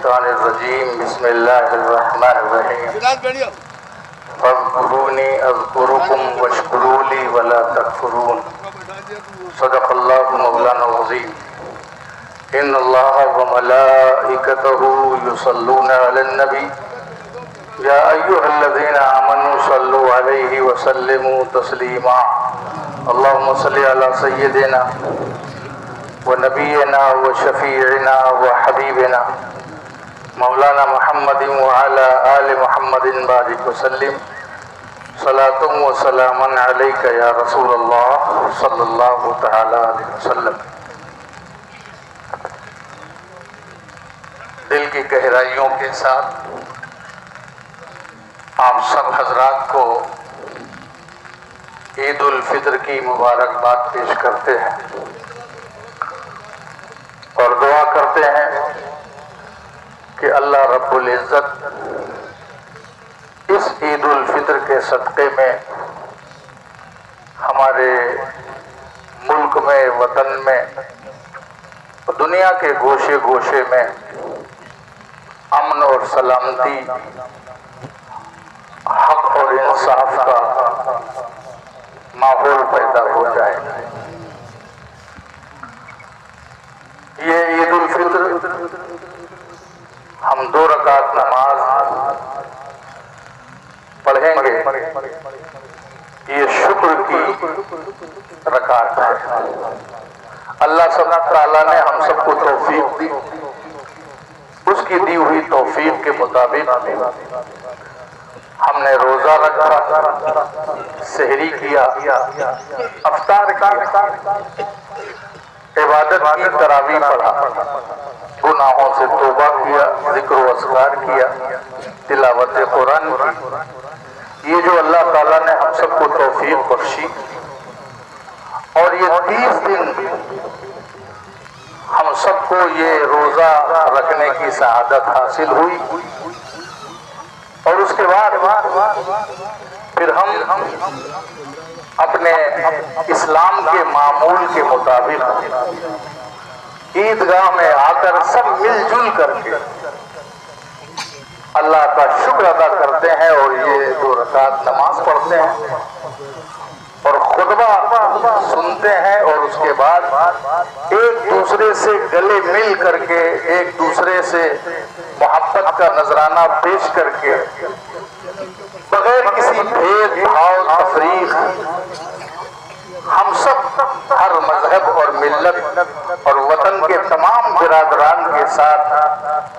الشیطان الرجیم بسم اللہ الرحمن الرحیم فاذکرونی اذکرکم واشکروا لی ولا تکفرون صدق اللہ مولانا العظیم ان اللہ وملائکتہ یصلون علی النبی یا ایھا الذین آمنوا صلوا علیہ وسلموا تسلیما اللہم صلی علی سیدنا ونبینا وشفیعنا وحبیبنا مولانا محمد وعلى آل محمد بارک وسلم صلاة و سلاما علیک یا رسول اللہ صلی اللہ تعالی علیہ وسلم۔ دل کی گہرائیوں کے ساتھ آپ سب حضرات کو عید الفطر کی مبارکباد پیش کرتے ہیں اور دعا کرتے ہیں کہ اللہ رب العزت اس عید الفطر کے صدقے میں ہمارے ملک میں، وطن میں، دنیا کے گوشے گوشے میں امن اور سلامتی، حق اور انصاف کا ماحول پیدا ہو جائے۔ یہ عید الفطر ہم 2 رکعت نماز پڑھیں گے، یہ شکر کی رکعت ہے۔ اللہ سبحانہ تعالیٰ نے ہم سب کو توفیق دی، اس کی دی ہوئی توفیق کے مطابق ہم نے روزہ رکھا، سحری کیا، افطار کیا، عبادت کی، تراویح پڑھا، گناہوں سے توبہ کیا، ذکر و اذکار کیا، تلاوت قرآن کی۔ یہ جو اللہ تعالیٰ نے ہم سب کو توفیق بخشی اور یہ 30 دن ہم سب کو یہ روزہ رکھنے کی سعادت حاصل ہوئی، اور اس کے بعد پھر ہم اپنے اسلام کے معمول کے مطابق عیدگاہ میں آ کر سب مل جل کر کے اللہ کا شکر ادا کرتے ہیں اور یہ 2 رکعت نماز پڑھتے ہیں اور خطبہ سنتے ہیں، اور اس کے بعد ایک دوسرے سے گلے مل کر کے، ایک دوسرے سے محبت کا نذرانہ پیش کر کے، بغیر کسی بھید بھاؤ تفریق، ہم سب ہر مذہب اور ملت اور وطن کے تمام برادران کے ساتھ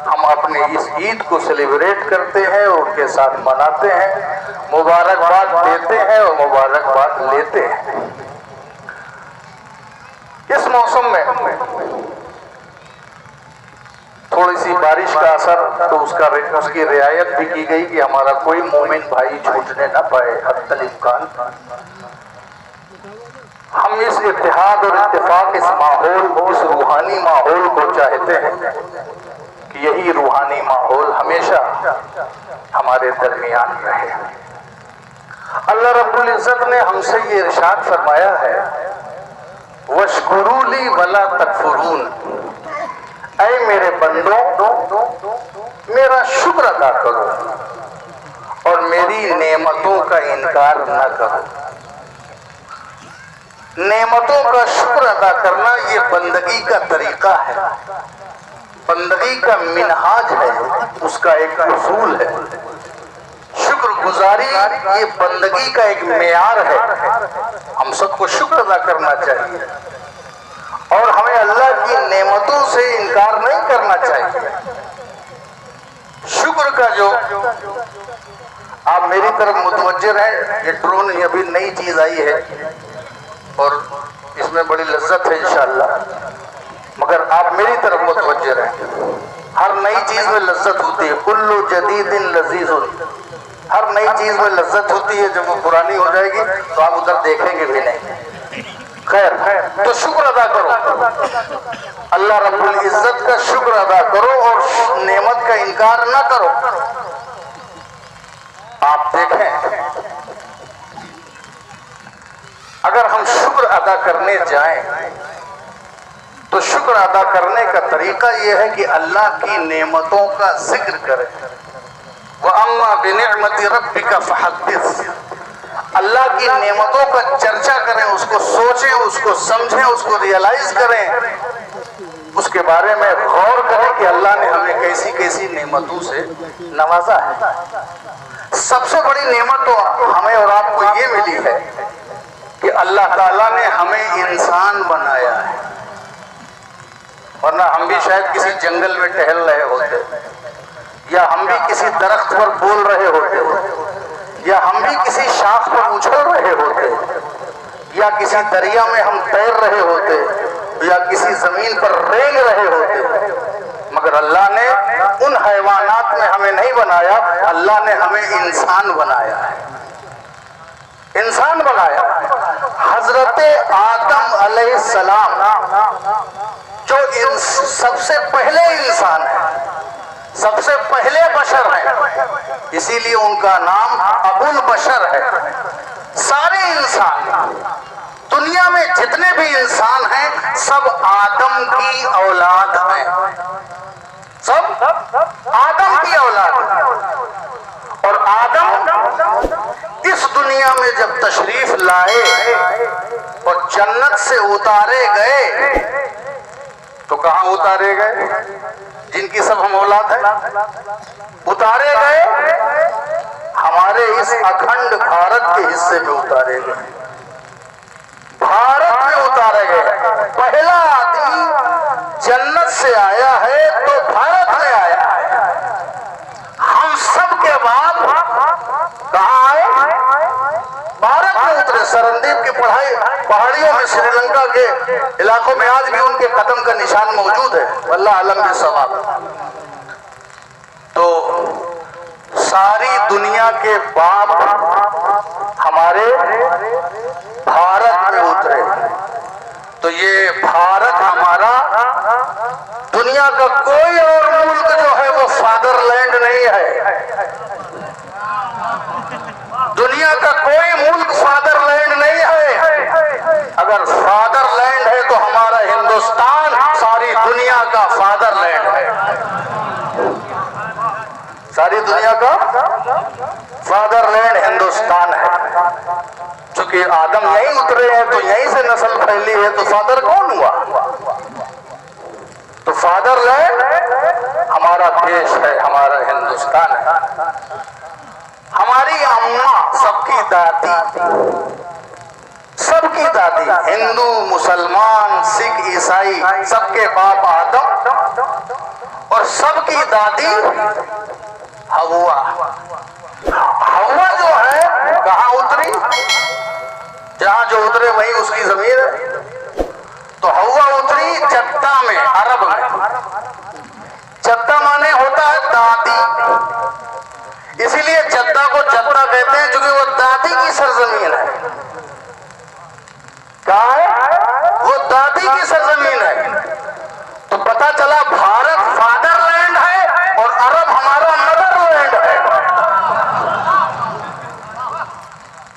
ہم اپنی اس عید کو سیلیبریٹ کرتے ہیں اور ان کے ساتھ مناتے ہیں، مبارکباد دیتے ہیں اور مبارکباد لیتے ہیں۔ اس موسم میں تھوڑی سی بارش کا اثر، تو اس کی رعایت بھی کی گئی کہ ہمارا کوئی مومن بھائی چھوٹنے نہ پائے حتی الامکان۔ ہم اس اتحاد اور اتفاق، اس ماحول، اس روحانی ماحول کو چاہتے ہیں کہ یہی روحانی ماحول ہمیشہ ہمارے درمیان رہے۔ اللہ رب العزت نے ہم سے یہ ارشاد فرمایا ہے وَاشْكُرُوا لِي وَلَا تَكْفُرُونَ، اے میرے بندوں میرا شکر ادا کرو اور میری نعمتوں کا انکار نہ کرو۔ نعمتوں کا شکر ادا کرنا یہ بندگی کا طریقہ ہے، بندگی کا منہاج ہے، اس کا ایک اصول ہے۔ شکر گزاری یہ بندگی کا ایک معیار ہے، ہم سب کو شکر ادا کرنا چاہیے اور ہمیں اللہ کی نعمتوں سے انکار نہیں کرنا چاہیے۔ شکر کا جو آپ میری طرف متوجہ ہیں، یہ ڈرون ابھی نئی چیز آئی ہے اور اس میں بڑی لذت ہے انشاءاللہ، مگر آپ میری طرف متوجہ رہیں۔ ہر نئی چیز میں لذت ہوتی ہے، کل جدید لذیذ، ہر نئی چیز میں لذت ہوتی ہے، جب وہ پرانی ہو جائے گی تو آپ ادھر دیکھیں گے بھی نہیں۔ خیر، تو شکر ادا کرو، اللہ رب العزت کا شکر ادا کرو اور نعمت کا انکار نہ کرو۔ آپ دیکھیں اگر ہم شکر ادا کرنے جائیں تو شکر شکر ادا کرنے کا طریقہ یہ ہے کہ اللہ کی نعمتوں کا ذکر کریں. وَأَمَّا بِنِعْمَةِ رَبِّكَ فَحَدِّثْ، اللہ کی نعمتوں کا چرچا کریں، اس کو سوچیں، اس کو سمجھیں، اس کو ریئلائز کریں، اس کے بارے میں غور کریں کہ اللہ نے ہمیں کیسی کیسی نعمتوں سے نوازا ہے. سب سے بڑی نعمت تو ہمیں اور آپ کو یہ ملی ہے کہ اللہ تعالیٰ نے ہمیں انسان بنایا ہے، ورنہ ہم بھی شاید کسی جنگل میں ٹہل رہے ہوتے، یا ہم بھی کسی درخت پر بول رہے ہوتے، یا ہم بھی کسی شاخ پر اچھل رہے ہوتے، یا کسی دریا میں ہم تیر رہے ہوتے، یا کسی زمین پر رینگ رہے ہوتے. مگر اللہ نے ان حیوانات میں ہمیں نہیں بنایا، اللہ نے ہمیں انسان بنایا ہے. انسان بنایا. حضرت آدم علیہ السلام جو سب سے پہلے انسان ہے، سب سے پہلے بشر ہیں، اسی لیے ان کا نام ابو البشر ہے. سارے انسان، دنیا میں جتنے بھی انسان ہیں، سب آدم کی اولاد ہیں، سب آدم کی اولاد. اور آدم اس دنیا میں جب تشریف لائے اور جنت سے اتارے گئے تو کہاں اتارے گئے؟ جن کی سب ہم اولاد ہیں، اتارے گئے ہمارے اس اکھنڈ بھارت کے حصے میں اتارے گئے. بھارت میں اتارے گئے. پہلا آدمی جنت سے آیا ہے تو بھارت میں آیا ہے. ہم سب کے بعد کہاں آئے؟ بھارت میں اترے. سرندیپ کی پہاڑیوں میں سری لنکا کے علاقوں میں آج بھی ان کے قدم کا نشان موجود ہے، واللہ علم بالصواب. تو ساری دنیا کے باپ ہمارے بھارت میں اترے. تو یہ بھارت ہمارا، دنیا کا کوئی اور ملک جو ہے وہ فادر لینڈ نہیں ہے. دنیا کا کوئی ملک فادر لینڈ نہیں ہے. اگر فادر لینڈ ہے تو ہمارا ہندوستان ساری دنیا کا فادر لینڈ ہے. ساری دنیا کا فادر لینڈ ہندوستان ہے. چونکہ آدم یہیں اترے ہیں تو یہیں سے نسل پھیلی ہے، تو فادر کون ہوا؟ تو فادر لینڈ ہمارا دیش ہے، ہمارا ہندوستان ہے. ہماری اماں سب کی دادی، سب کی دادی، ہندو مسلمان سکھ عیسائی سب کے باپ آدم، اور سب کی دادی ہوا. ہوا جو ہے کہاں اتری؟ جہاں جو اترے وہیں اس کی زمین ہے. تو ہوا اتری جدہ میں، عرب میں. جدہ مانے ہوتا ہے دادی، اسی لیے جدہ کو جدہ کہتے ہیں کیونکہ وہ دادی کی سرزمین ہے. کہاں ہے؟ وہ دادی کی سرزمین ہے. تو پتا چلا بھارت فادر لینڈ ہے اور عرب ہمارا مدر لینڈ ہے.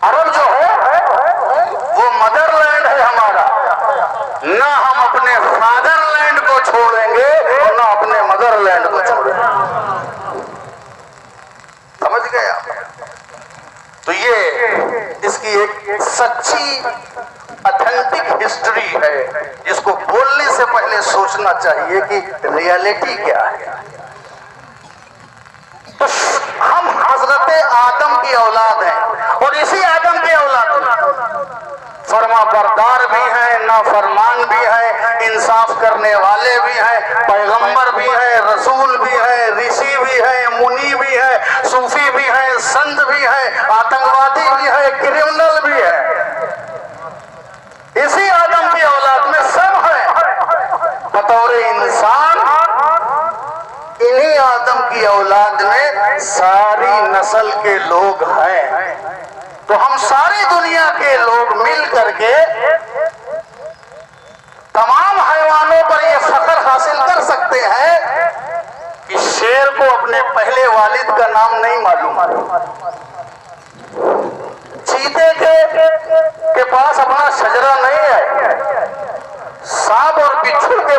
عرب جو ہے وہ مدر لینڈ ہے ہمارا. نہ ہم اپنے فادر لینڈ کو چھوڑیں گے اور نہ اپنے مدر لینڈ کو چھوڑیں گے. سمجھ گئے آپ؟ تو یہ اس کی ایک سچی اتھینٹک ہسٹری ہے جس کو بولنے سے پہلے سوچنا چاہیے کہ ریالٹی کیا ہے. تو ہم حضرت آدم کی اولاد ہیں اور اسی آدم کی اولاد فرما بردار بھی ہیں، نافرمان بھی ہیں، انصاف کرنے والے بھی ہیں، پیغمبر بھی ہیں، رسول بھی ہیں، رشی بھی ہیں، منی بھی ہیں، صوفی بھی ہیں، سنت بھی ہیں، آتنکوادی بھی ہیں، کرمنل بھی ہیں. اسی آدم کی اولاد میں سب ہیں. بطور انسان انہی آدم کی اولاد میں ساری نسل کے لوگ ہیں. تو ہم ساری دنیا کے لوگ مل کر کے تمام حیوانوں پر یہ فخر حاصل کر سکتے ہیں کہ شیر کو اپنے پہلے والد کا نام نہیں معلوم، چیتے کے پاس اپنا شجرہ نہیں ہے، سانپ اور بچھو کے